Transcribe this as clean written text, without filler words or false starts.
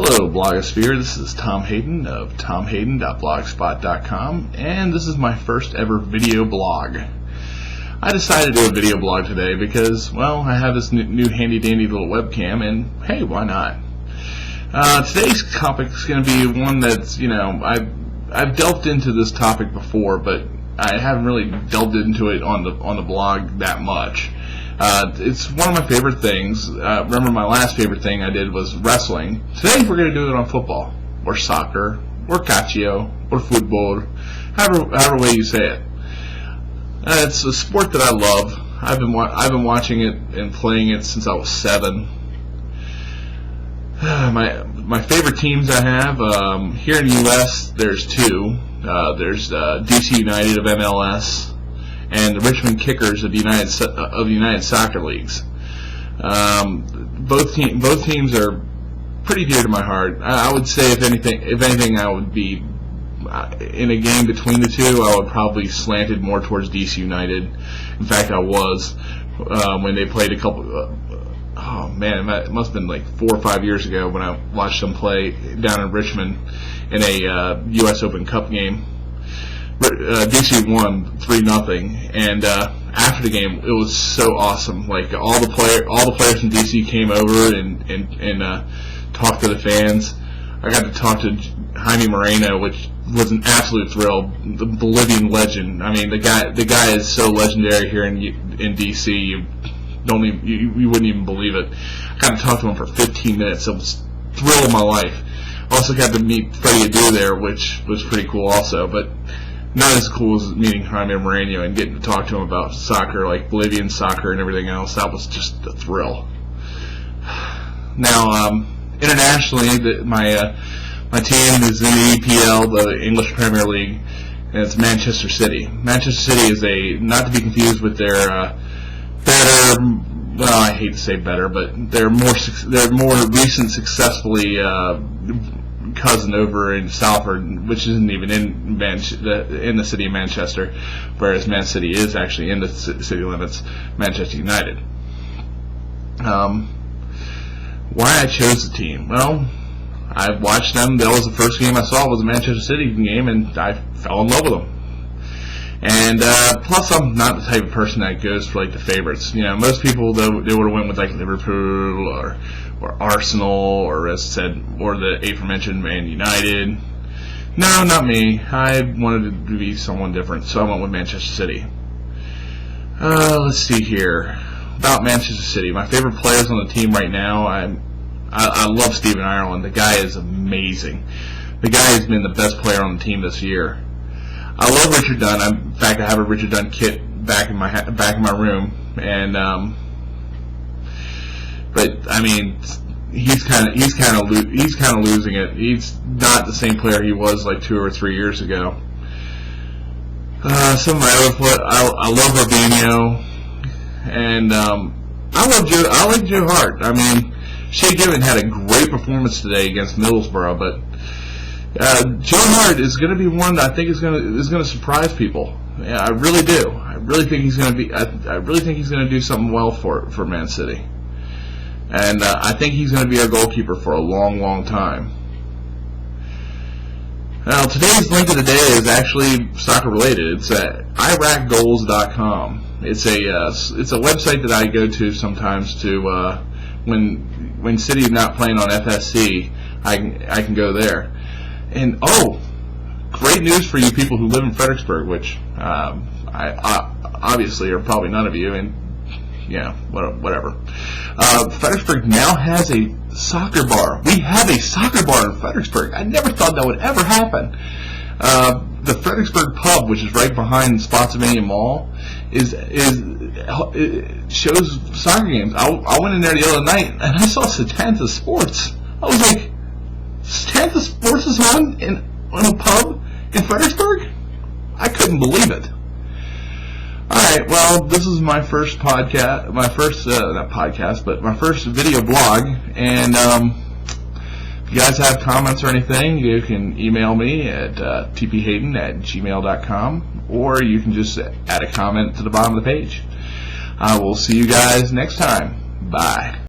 Hello blogosphere, this is Tom Hayden of tomhayden.blogspot.com, and this is my first ever video blog. I decided to do a video blog today because, well, I have this new handy dandy little webcam, and hey, why not? Today's topic is going to be one that's, I've delved into this topic before, but I haven't really delved into it on the blog that much. It's one of my favorite things. Remember, my last favorite thing I did was wrestling. Today we're going to do it on football, or soccer, or calcio, or football, however way you say it. It's a sport that I love. I've been watching it and playing it since I was 7. My favorite teams I have here in the U.S. There's 2. There's DC United of MLS and the Richmond Kickers of the United Soccer Leagues. Both teams are pretty dear to my heart. I would say if anything, I would be in a game between the two. I would probably slanted more towards DC United. In fact, I was when they played a couple. Oh man, it must have been like 4 or 5 years ago when I watched them play down in Richmond in a U.S. Open Cup game. DC won 3-0, and after the game, it was so awesome. Like all the players from DC came over and talked to the fans. I got to talk to Jaime Moreno, which was an absolute thrill. The Bolivian legend. I mean, the guy is so legendary here in DC. You wouldn't even believe it. I got to talk to him for 15 minutes. It was the thrill of my life. Also got to meet Freddie Adu there, which was pretty cool also, but not as cool as meeting Jaime Moreno and getting to talk to him about soccer, like Bolivian soccer and everything else. That was just a thrill. Now, internationally, my team is in the EPL, the English Premier League, and it's Manchester City. Manchester City is not to be confused with their better. Well, I hate to say better, but they're more recent successfully cousin over in Salford, which isn't even in the city of Manchester, whereas Man City is actually in the city limits, Manchester United. Why I chose the team? Well, I watched them. That was the first game I saw was a Manchester City game, and I fell in love with them. And plus, I'm not the type of person that goes for like the favorites. Most people they would have went with like Liverpool or Arsenal, or as said, or the aforementioned Man United. No, not me. I wanted to be someone different, so I went with Manchester City. Let's see here about Manchester City. My favorite players on the team right now. I love Stephen Ireland. The guy is amazing. The guy has been the best player on the team this year. I love Richard Dunn. In fact, I have a Richard Dunn kit back in my room, and but I mean, he's kind of losing it. He's not the same player he was like 2 or 3 years ago. Some of my other players, I love Robinho, and I like Joe Hart. I mean, Shea Given had a great performance today against Middlesbrough, but Joe Hart is going to be one that I think is going to surprise people. Yeah, I really do. I really think he's going to do something well for Man City, and I think he's going to be our goalkeeper for a long, long time. Now, today's link of the day is actually soccer related. It's at IraqGoals.com. It's a website that I go to sometimes to when City is not playing on FSC. I can go there. And great news for you people who live in Fredericksburg, which I obviously are probably none of you, and whatever. Fredericksburg now has a soccer bar. We have a soccer bar in Fredericksburg. I never thought that would ever happen. The Fredericksburg Pub, which is right behind Spotsylvania Mall, it shows soccer games. I went in there the other night and I saw Setanta Sports. I was like, Setanta Sports is on a pub in Fredericksburg? I couldn't believe it. Alright, well, this is my first podcast, my first video blog, and if you guys have comments or anything, you can email me at tphayden@gmail.com, or you can just add a comment to the bottom of the page. I will see you guys next time. Bye.